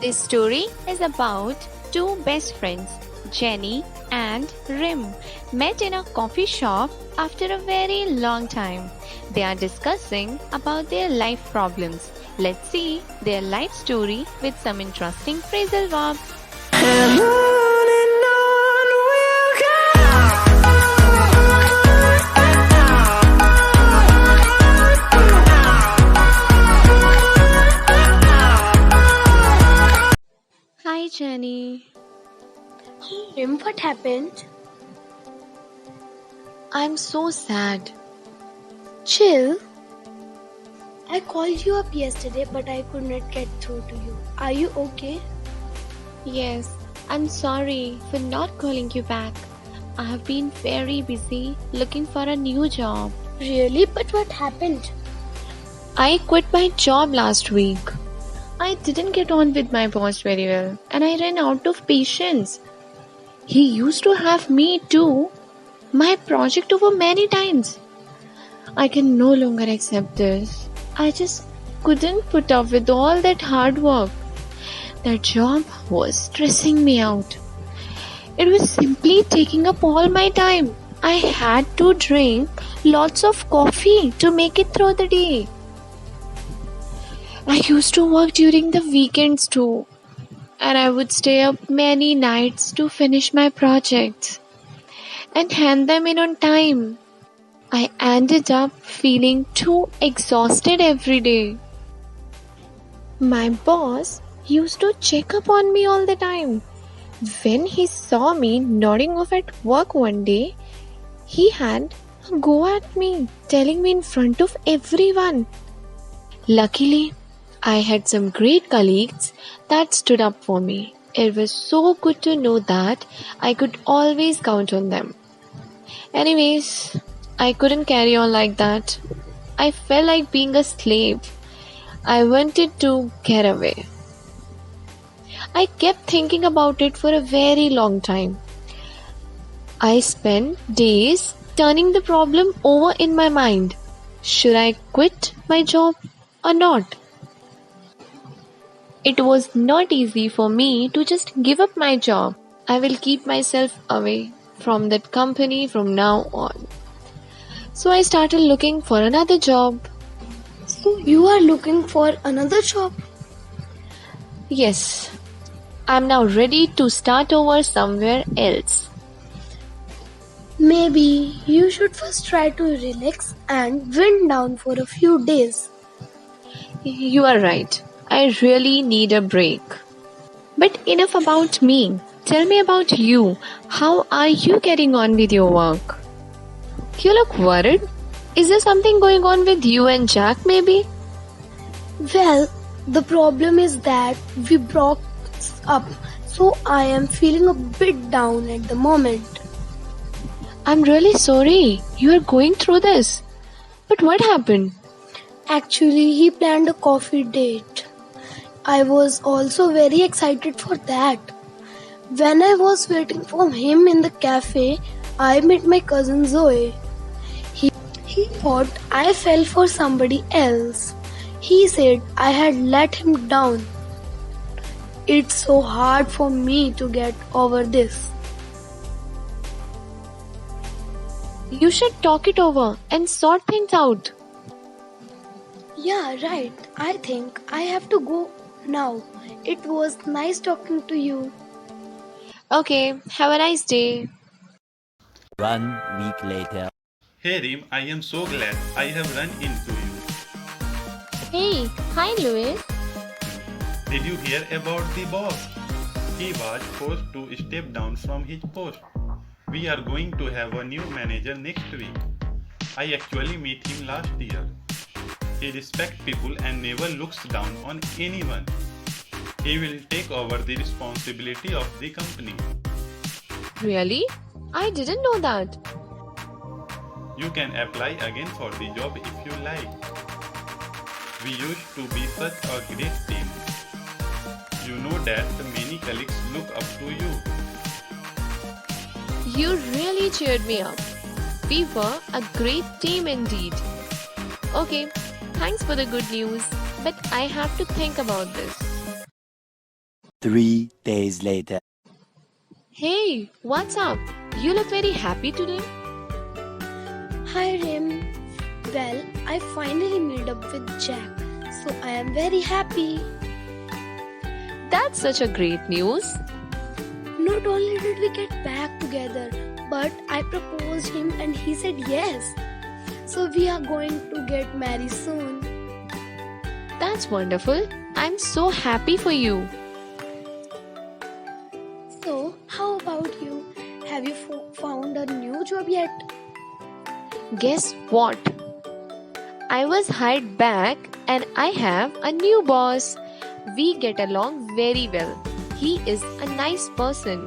This story is about two best friends, Jenny and Rim, met in a coffee shop after a very long time. They are discussing about their life problems. Let's see their life story with some interesting phrasal verbs. And on we'll go. Hi Jenny. Rim, what happened? I'm so sad. Chill. I called you up yesterday, but I could not get through to you. Are you okay? Yes, I'm sorry for not calling you back. I have been very busy looking for a new job. Really? But what happened? I quit my job last week. I didn't get on with my boss very well and I ran out of patience. He used to have me do my project over many times. I can no longer accept this. I just couldn't put up with all that hard work. That job was stressing me out. It was simply taking up all my time. I had to drink lots of coffee to make it through the day. I used to work during the weekends too, and I would stay up many nights to finish my projects and hand them in on time. I ended up feeling too exhausted every day. My boss used to check up on me all the time. When he saw me nodding off at work one day, he had a go at me, telling me in front of everyone. Luckily, I had some great colleagues that stood up for me. It was so good to know that I could always count on them. Anyways, I couldn't carry on like that. I felt like being a slave. I wanted to get away. I kept thinking about it for a very long time. I spent days turning the problem over in my mind. Should I quit my job or not? It was not easy for me to just give up my job. I will keep myself away from that company from now on. So I started looking for another job. So you are looking for another job? Yes, I'm now ready to start over somewhere else. Maybe you should first try to relax and wind down for a few days. You are right. I really need a break. But enough about me. Tell me about you. How are you getting on with your work? You look worried. Is there something going on with you and Jack maybe? Well, the problem is that we broke up, so I am feeling a bit down at the moment. I'm really sorry you are going through this. But what happened? Actually, he planned a coffee date. I was also very excited for that. When I was waiting for him in the cafe, I met my cousin Zoe. He thought I fell for somebody else. He said I had let him down. It's so hard for me to get over this. You should talk it over and sort things out. Yeah, right. I think I have to go now. It was nice talking to you. Okay, have a nice day. 1 week later. Hey Rim, I am so glad I have run into you. Hey, hi Louis. Did you hear about the boss? He was forced to step down from his post. We are going to have a new manager next week. I actually met him last year. He respects people and never looks down on anyone. He will take over the responsibility of the company. Really? I didn't know that. You can apply again for the job if you like. We used to be such a great team. You know that many colleagues look up to you. You really cheered me up. We were a great team indeed. Okay, thanks for the good news, but I have to think about this. 3 days later. Hey, what's up? You look very happy today. Hi Rim. Well, I finally made up with Jack, so I am very happy. That's such a great news. Not only did we get back together, but I proposed him and he said yes. So we are going to get married soon. That's wonderful. I'm so happy for you. So, how about you? Have you found a new job yet? Guess what? I was hired back and I have a new boss. We get along very well. He is a nice person.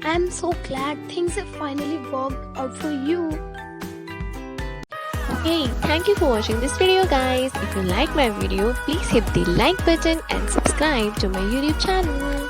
I am so glad things have finally worked out for you. Hey, thank you for watching this video, guys. If you like my video, please hit the like button and subscribe to my YouTube channel.